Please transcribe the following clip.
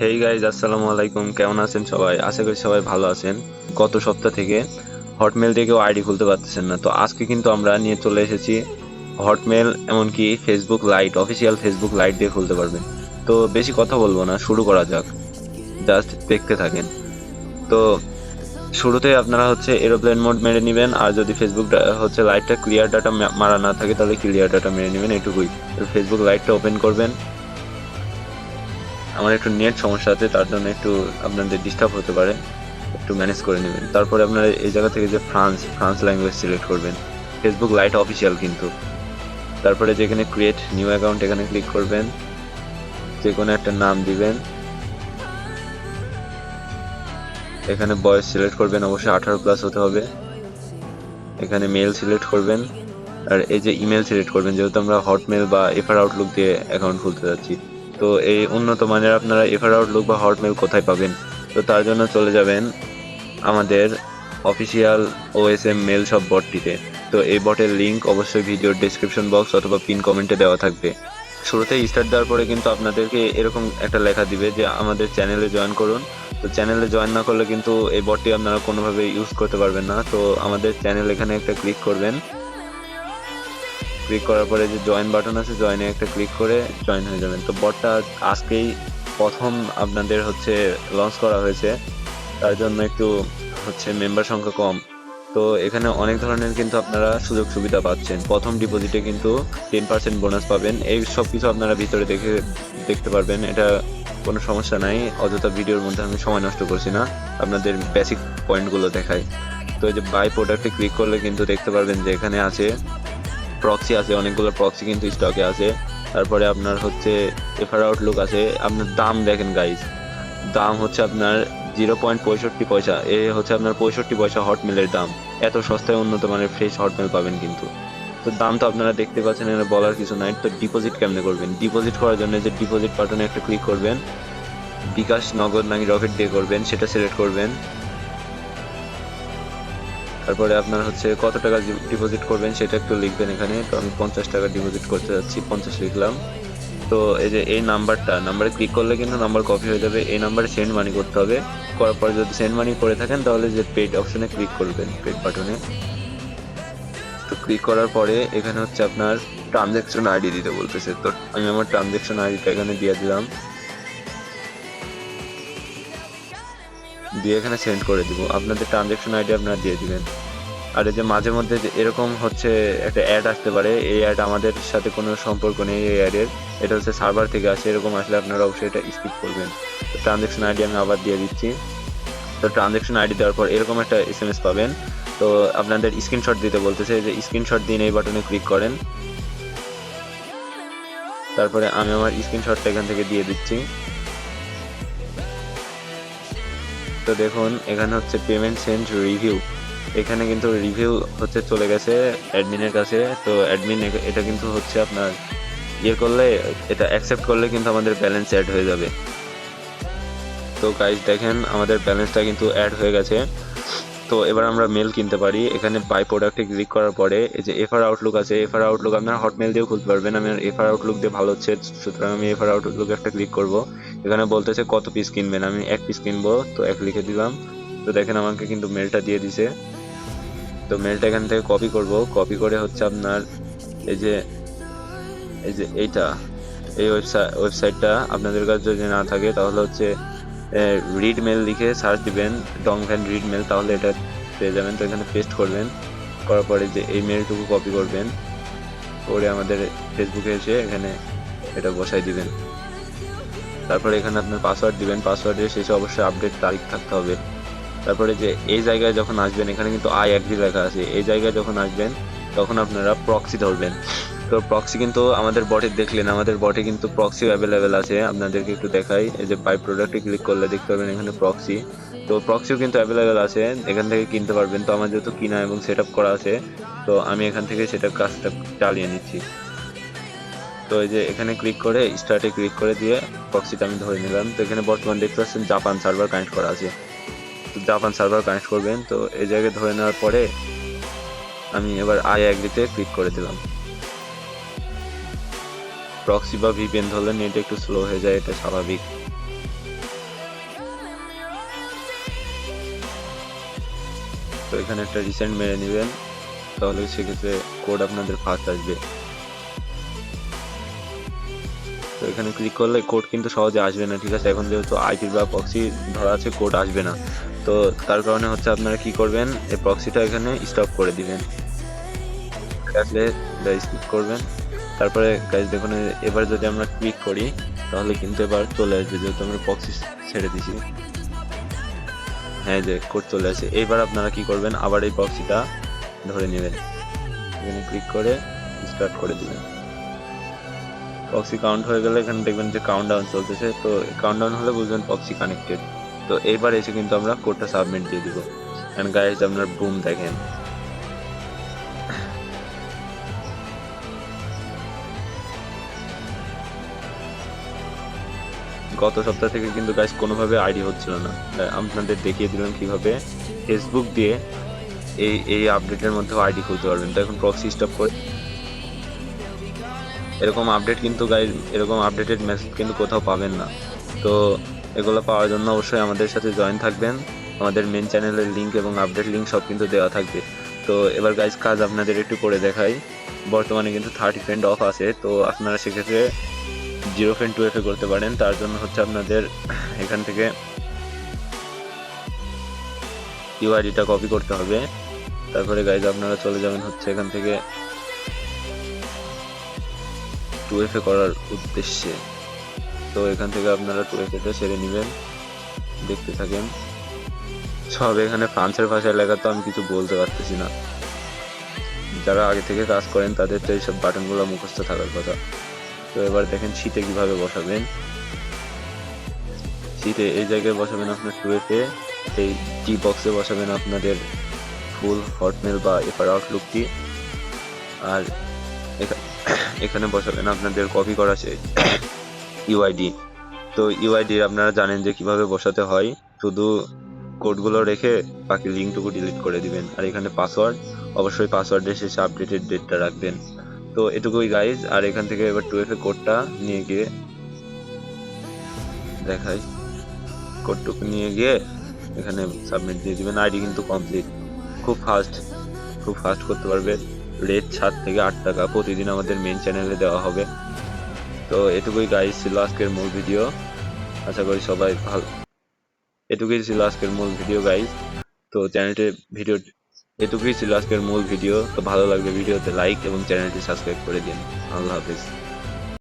Hey guys, আসসালামু আলাইকুম। কেমন আছেন সবাই? আশা করি সবাই ভালো আছেন। গত সপ্তাহ থেকে হটমেল থেকেও আইডি খুলতে পারতেছেন না, তো আজকে কিন্তু আমরা নিয়ে চলে এসেছি হটমেল, এমনকি Facebook light, official Facebook light দিয়ে খুলতে পারবেন। তো বেশি কথা বলবো না, শুরু করা যাক। জাস্ট দেখতে থাকেন। তো শুরুতে আপনারা হচ্ছে এরোপ্লেন মোড মেরে নেবেন, আর যদি ফেসবুক হচ্ছে লাইটটা ক্লিয়ার ডাটা মারা না থাকে তাহলে ক্লিয়ার ডাটা মেরে নেবেন, এটুকুই। ফেসবুক লাইটটা ওপেন করবেন। আমার একটু নেট সমস্যা আছে, তার জন্য একটু আপনাদের ডিস্টার্ব হতে পারে, একটু ম্যানেজ করে নেবেন। তারপরে আপনারা এই জায়গা থেকে যে ফ্রান্স ল্যাঙ্গুয়েজ সিলেক্ট করবেন, ফেসবুক লাইট অফিসিয়াল কিন্তু। তারপরে যেখানে ক্রিয়েট নিউ অ্যাকাউন্ট এখানে ক্লিক করবেন, যে কোনো একটা নাম দিবেন। এখানে বয়স সিলেক্ট করবেন, অবশ্যই 18+ হতে হবে। এখানে মেল সিলেক্ট করবেন, আর এই যে ইমেল সিলেক্ট করবেন, যেহেতু আমরা হটমেল বা এফআর আউটলুক দিয়ে অ্যাকাউন্ট খুলতে যাচ্ছি। তো এই উন্নত মানের আপনারা এফআর আউটলুক বা হটমেল কোথায় পাবেন? তো তার জন্য চলে যাবেন আমাদের অফিসিয়াল ওএসএম মেল শপ বটটিতে। তো এই বটের লিঙ্ক অবশ্যই ভিডিওর ডেসক্রিপশন বক্স অথবা পিন কমেন্টে দেওয়া থাকবে। শুরুতেই স্টার্ট দেওয়ার পরে কিন্তু আপনাদেরকে এরকম একটা লেখা দিবে যে আমাদের চ্যানেলে জয়েন করুন। তো চ্যানেলে জয়েন না করলে কিন্তু এই বটটি আপনারা কোনোভাবে ইউজ করতে পারবেন না। তো আমাদের চ্যানেল এখানে একটা ক্লিক করবেন। ক্লিক করার পরে যে জয়েন বাটন আছে, জয়েনে একটা ক্লিক করে জয়েন হয়ে যাবেন। তো বটটা আজকেই প্রথম আপনাদের হচ্ছে লঞ্চ করা হয়েছে, তার জন্য একটু হচ্ছে মেম্বার সংখ্যা কম। তো এখানে অনেক ধরনের কিন্তু আপনারা সুযোগ সুবিধা পাচ্ছেন। প্রথম ডিপোজিটে কিন্তু 10% বোনাস পাবেন। এই সব কিছু আপনারা ভিতরে দেখতে পারবেন, এটা কোনো সমস্যা নাই। অযথা ভিডিওর মধ্যে আমি সময় নষ্ট করছি না, আপনাদের বেসিক পয়েন্টগুলো দেখাই। তো এই যে বাই প্রোডাক্টে ক্লিক করলে কিন্তু দেখতে পারবেন যে এখানে আছে প্রক্সি আছে, অনেকগুলো প্রক্সি কিন্তু স্টকে আছে। তারপরে আপনার হচ্ছে এফআর আউটলুক আছে। আপনার দাম দেখেন গাইজ, দাম হচ্ছে আপনার 0.65 পয়সা। এ হচ্ছে আপনার 65 পয়সা হটমেলের দাম। এত সস্তায় উন্নত মানের ফ্রেশ হটমেল পাবেন কিন্তু। তো দাম তো আপনারা দেখতে পাচ্ছেন, এখানে বলার কিছু নাই। তো ডিপোজিট কেমনে করবেন? ডিপোজিট করার জন্য যে ডিপোজিট বাটনে একটা ক্লিক করবেন, বিকাশ, নগদ নাকি রকেট দিয়ে করবেন সেটা সিলেক্ট করবেন। তারপরে আপনার হচ্ছে কত টাকা ডিপোজিট করবেন সেটা একটু লিখবেন এখানে। তো আমি 50 টাকা ডিপোজিট করতে যাচ্ছি, 50 লিখলাম। তো এই যে এই নাম্বারে ক্লিক করলে কিন্তু নাম্বার কপি হয়ে যাবে। এই নাম্বারে সেন্ড মানি করতে হবে। করার পরে যদি সেন্ড মানি করে থাকেন তাহলে যে পেড অপশনে ক্লিক করবেন, পেড বাটনে। তো ক্লিক করার পরে এখানে হচ্ছে আপনার ট্রানজ্যাকশন আইডি দিতে বলতেছে। তো আমি আমার ট্রানজ্যাকশন আইডিটা এখানে দিয়ে দিলাম, দিয়ে এখানে সেন্ড করে দিব। আপনাদের ট্রানজ্যাকশন আইডি আপনারা দিয়ে দিবেন। আর এই যে মাঝে মধ্যে যে এরকম হচ্ছে একটা অ্যাড আসতে পারে, এই অ্যাড আমাদের সাথে কোনো সম্পর্ক নেই এই অ্যাডের, এটা হচ্ছে সার্ভার থেকে আসে। এরকম আসলে আপনারা অবশ্যই এটা স্কিপ করবেন। তো ট্রানজ্যাকশন আইডি আমি আবার দিয়ে দিচ্ছি। তো ট্রানজ্যাকশন আইডি দেওয়ার পর এরকম একটা এসএমএস পাবেন। তো আপনাদের স্ক্রিনশট দিতে বলতেছে, যে স্ক্রিনশট দিন, এই বাটনে ক্লিক করেন। তারপরে আমি আমার স্ক্রিনশটটা এখান থেকে দিয়ে দিচ্ছি। তো দেখুন এখানে হচ্ছে পেমেন্ট সেন্ড রিভিউ, এখানে কিন্তু রিভিউ হচ্ছে চলে গেছে অ্যাডমিনের কাছে। তো অ্যাডমিন এটা কিন্তু হচ্ছে আপনার ইয়ে করলে, এটা অ্যাকসেপ্ট করলে কিন্তু আমাদের ব্যালেন্স অ্যাড হয়ে যাবে। তো গাইজ দেখেন আমাদের ব্যালেন্সটা কিন্তু অ্যাড হয়ে গেছে। তো এবার আমরা মেল কিনতে পারি। এখানে বাই প্রোডাক্টে ক্লিক করার পরে এই যে এফআর আউটলুক আছে, এফআর আউটলুক আপনার হটমেল দিয়েও খুলতে পারবেন। আমি এফআর আউটলুক দিয়ে ভালো হচ্ছে, সুতরাং আমি এফআর আউটলুক একটা ক্লিক করব। এখানে বলতেছে কত পিস কিনবেন, আমি 1 পিস কিনবো, তো 1 লিখে দিলাম। তো দেখেন আমাকে কিন্তু মেলটা দিয়ে দিছে। তো মেলটা এখান থেকে কপি করব, কপি করে হচ্ছে আপনার এই যে এইটা, এই ওয়েবসাইটটা আপনাদের কাছে যদি না থাকে তাহলে হচ্ছে রিড মেল লিখে সার্চ দিবেন, ডং ভ্যান রিড মেল, তাহলে এটা পেয়ে যাবেন। তো এখানে পেস্ট করবেন, করার পরে যে এই মেলটুকু কপি করবেন, করে আমাদের ফেসবুকে এসে এখানে এটা বসাই দিবেন। তারপরে এখানে আপনার পাসওয়ার্ড দিবেন, পাসওয়ার্ডের শেষে অবশ্যই আপডেট তারিখ থাকতে হবে। তারপরে যে এই জায়গায় যখন আসবেন, এখানে কিন্তু আই অ্যাগ্রি লেখা আছে, এই জায়গায় যখন আসবেন তখন আপনারা প্রক্সি ধরবেন। তো প্রক্সি কিন্তু আমাদের বটে দেখলেন, আমাদের বটে কিন্তু প্রক্সিও অ্যাভেলেবেল আছে। আপনাদেরকে একটু দেখাই, এই যে বাই প্রোডাক্টে ক্লিক করলে দেখতে পাবেন এখানে প্রক্সি। তো প্রক্সিও কিন্তু অ্যাভেলেবেল আছে, এখান থেকে কিনতে পারবেন। তো আমার যেহেতু কিনা এবং সেট আপ করা আছে, তো আমি এখান থেকে সেটা কাজটা চালিয়ে নিচ্ছি। তো এই যে এখানে ক্লিক করে স্টার্টে ক্লিক করে দিয়ে প্রক্সিটা আমি ধরে নিলাম। তো এখানে বর্তমান দেখতে পাচ্ছেন জাপান সার্ভার কানেক্ট করা আছে, তো জাপান সার্ভার কানেক্ট করবেন। তো এই জায়গায় ধরে নেওয়ার পরে আমি এবার আই অ্যাগ্রিতে ক্লিক করে দিলাম। প্রক্সি বা ভিপিএন ধরলে নেট একটু স্লো হয়ে যায়, এটা স্বাভাবিক। তো এখানে একটা রিসেন্ট মেরে নেবেন, তাহলে সেক্ষেত্রে কোড আপনাদের ফার্স্ট আসবে। তো এখানে ক্লিক করলে কোড কিন্তু সহজে আসবে না, ঠিক আছে। এখন যেহেতু আইপি বা প্রক্সি ধরা আছে, কোড আসবে না। তো তার কারণে হচ্ছে আপনারা কি করবেন, এই প্রক্সিটা এখানে স্টপ করে দিবেন, আসলে স্কিপ করবেন। তারপরে গাইজ দেখুন, এবার যদি আমরা ক্লিক করি তাহলে কিন্তু এবার চলে আসবে, যেহেতু আমরা প্রক্সি ছেড়ে দিছি। হ্যাঁ, যে কোড চলে আসে। এইবার আপনারা কি করবেন, আবার এই প্রক্সিটা ধরে নেবেন, এখানে ক্লিক করে স্টার্ট করে দিবেন। প্রক্সি কাউন্ট হয়ে গেলে এখানে দেখবেন যে কাউন্টডাউন চলতেছে, তো কাউন্টডাউন হলে বুঝবেন প্রক্সি কানেক্টেড। তো এইবার এসে কিন্তু আমরা কোডটা সাবমিট দিয়ে দিব। এন্ড গাইজ আপনার বুম দেখেন, গত সপ্তাহ থেকে কিন্তু গাইজ কোনোভাবে আইডি হচ্ছিল না। আপনাদের দেখিয়ে দিলাম কিভাবে ফেসবুক দিয়ে এই আপডেটের মধ্যে আইডি খুলতে পারবেন। তো এখন প্রক্সি স্টপ করে, এরকম আপডেট কিন্তু গাইজ, এরকম আপডেটেড মেসেজ কিন্তু কোথাও পাবেন না। তো এগুলো পাওয়ার জন্য অবশ্যই আমাদের সাথে জয়েন থাকবেন। আমাদের মেন চ্যানেলের লিঙ্ক এবং আপডেট লিঙ্ক সব কিন্তু দেওয়া থাকবে। তো এবার গাইজ কাজ আপনাদের একটু করে দেখাই। বর্তমানে কিন্তু 30 ফ্রেন্ড অফ আছে, তো আপনারা সেক্ষেত্রে 0 ফ্রেন্ড 2FA করতে পারেন। তার জন্য হচ্ছে আপনাদের এখান থেকে ইউআইডিটা কপি করতে হবে। তারপরে গাইজ আপনারা চলে যাবেন হচ্ছে এখান থেকে 2FA করার উদ্দেশ্যে। তো এখান থেকে আপনারা 2FAটা সেরে নেবেন, দেখতে থাকেন। সব এখানে ফ্রান্সের ভাষায় লেখা, তো আমি কিছু বলতে পারতেছি না। যারা আগে থেকে কাজ করেন তাদের তো এইসব বাটনগুলো মুখস্থ থাকার কথা। তো এবার দেখেন শীতে কিভাবে বসাবেন। শীতে এই জায়গায় বসাবেন আপনার 2FA, এই টি বক্সে বসাবেন আপনাদের ফুল হটমেল বা এফআর আউটলুকটি, আর এখানে বসাবেন আপনাদের কপি করা সেই ইউআইডি। তো ইউআইডি আপনারা জানেন যে কিভাবে বসাতে হয়, শুধু কোডগুলো রেখে বাকি লিঙ্কটুকু ডিলিট করে দিবেন। আর এখানে পাসওয়ার্ড, অবশ্যই পাসওয়ার্ডের শেষে আপডেটেড ডেটটা রাখবেন। তো এটুকুই গাইজ। আর এখান থেকে এবার 2FA কোডটা নিয়ে গিয়ে দেখাই, কোডটুকু নিয়ে গিয়ে এখানে সাবমিট দিয়ে দিবেন। আইডি কিন্তু কমপ্লিট। খুব ফাস্ট করতে পারবে। রেট 7 থেকে 8 টাকা প্রতিদিন আমাদের মেন চ্যানেলে দেওয়া হবে। তো এটুকুই গাইজ ছিল আজকের মূল ভিডিও। আশা করি সবাই ভালো, এটুকুই ছিল আজকের মূল ভিডিও গাইজ। তো চ্যানেলটি ভিডিও এটুকুই ছিল আজকের মূল ভিডিও। তো ভালো লাগলে ভিডিওতে লাইক এবং চ্যানেলটি সাবস্ক্রাইব করে দিন। আল্লাহ হাফিজ।